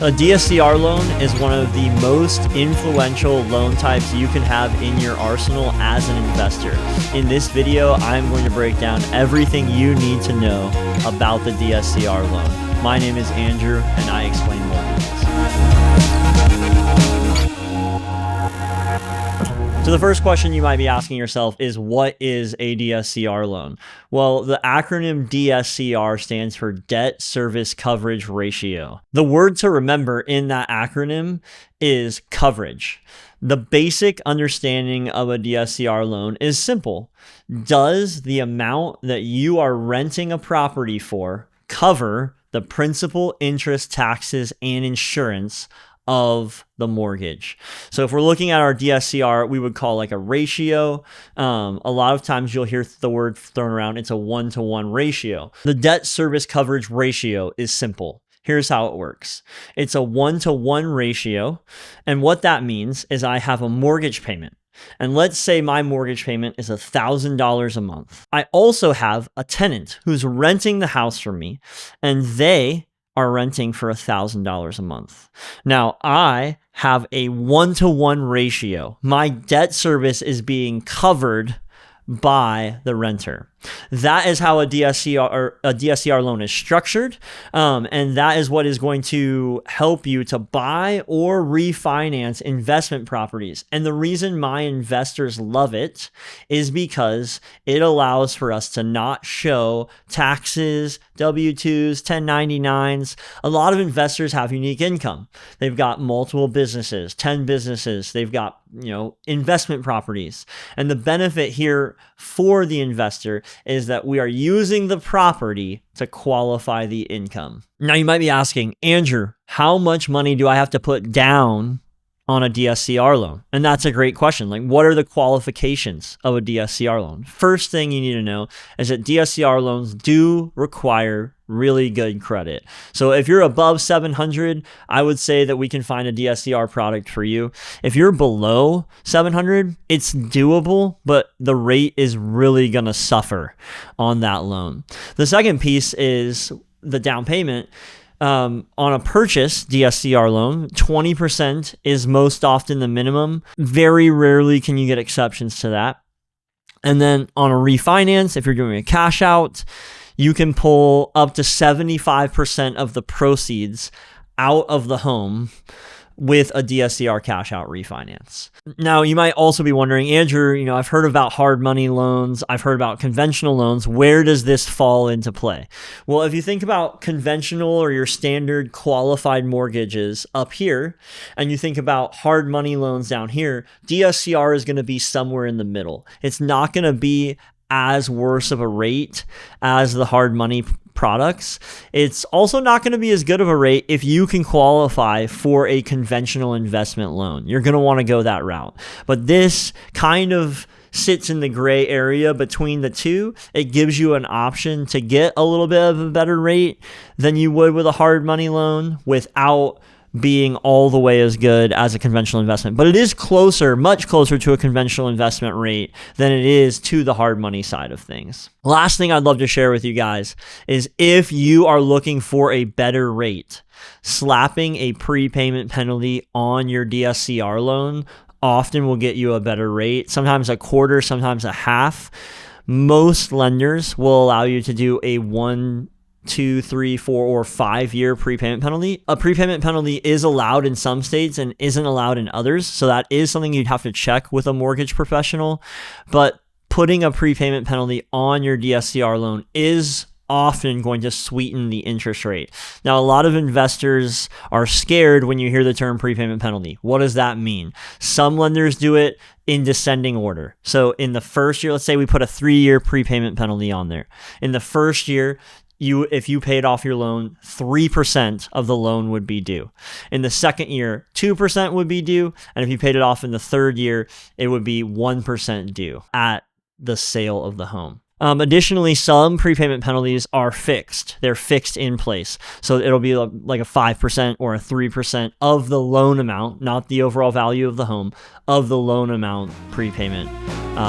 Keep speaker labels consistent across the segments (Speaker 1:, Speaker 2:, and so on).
Speaker 1: A DSCR loan is one of the most influential loan types you can have in your arsenal as an investor. In this video, I'm going to break down everything you need to know about the DSCR loan. My name is Andrew, and I explain mortgages. So the first question you might be asking yourself is, what is a DSCR loan? Well, the acronym DSCR stands for Debt Service Coverage Ratio. The word to remember in that acronym is coverage. The basic understanding of a DSCR loan is simple. Does the amount that you are renting a property for cover the principal, interest, taxes, and insurance of the mortgage? So if we're looking at our DSCR, we would call like a ratio. A lot of times you'll hear the word thrown around. It's a 1-to-1 ratio. The debt service coverage ratio is simple. Here's how it works. It's a 1-to-1 ratio. And what that means is I have a mortgage payment. And let's say my mortgage payment is $1,000 a month. I also have a tenant who's renting the house from me, and they are renting for $1,000 a month. Now, I have a 1-to-1 ratio. My debt service is being covered by the renter. That is how a DSCR loan is structured, and that is what is going to help you to buy or refinance investment properties. And the reason my investors love it is because it allows for us to not show taxes, W-2s, 1099s. A lot of investors have unique income. They've got multiple businesses, 10 businesses. They've got, investment properties. And the benefit here for the investor is that we are using the property to qualify the income. Now you might be asking, Andrew, how much money do I have to put down on a DSCR loan? And that's a great question. Like, what are the qualifications of a DSCR loan? First thing you need to know is that DSCR loans do require really good credit. So if you're above 700, I would say that we can find a DSCR product for you. If you're below 700, it's doable, but the rate is really going to suffer on that loan. The second piece is the down payment. On a purchase DSCR loan, 20% is most often the minimum. Very rarely can you get exceptions to that. And then on a refinance, if you're doing a cash out, you can pull up to 75% of the proceeds out of the home with a DSCR cash out refinance. Now, you might also be wondering, Andrew, I've heard about hard money loans. I've heard about conventional loans. Where does this fall into play? Well, if you think about conventional or your standard qualified mortgages up here, and you think about hard money loans down here, DSCR is going to be somewhere in the middle. It's not going to be as worse of a rate as the hard money products. It's also not going to be as good of a rate if you can qualify for a conventional investment loan. You're going to want to go that route. But this kind of sits in the gray area between the two. It gives you an option to get a little bit of a better rate than you would with a hard money loan without being all the way as good as a conventional investment. But it is closer, much closer to a conventional investment rate than it is to the hard money side of things. Last thing I'd love to share with you guys is, if you are looking for a better rate, slapping a prepayment penalty on your DSCR loan often will get you a better rate, sometimes a quarter, sometimes a half. Most lenders will allow you to do a 1, 2, 3, 4, or 5 year prepayment penalty. A prepayment penalty is allowed in some states and isn't allowed in others. So that is something you'd have to check with a mortgage professional. But putting a prepayment penalty on your DSCR loan is often going to sweeten the interest rate. Now, a lot of investors are scared when you hear the term prepayment penalty. What does that mean? Some lenders do it in descending order. So in the first year, let's say we put a 3-year prepayment penalty on there. In the first year, if you paid off your loan, 3% of the loan would be due. In the second year, 2% would be due. And if you paid it off in the third year, it would be 1% due at the sale of the home. Additionally, some prepayment penalties are fixed. They're fixed in place. So it'll be like a 5% or a 3% of the loan amount, not the overall value of the home, of the loan amount prepayment.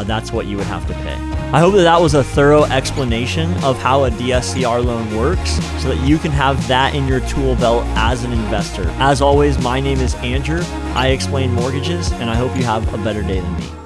Speaker 1: That's what you would have to pay. I hope that that was a thorough explanation of how a DSCR loan works so that you can have that in your tool belt as an investor. As always, my name is Andrew. I explain mortgages, and I hope you have a better day than me.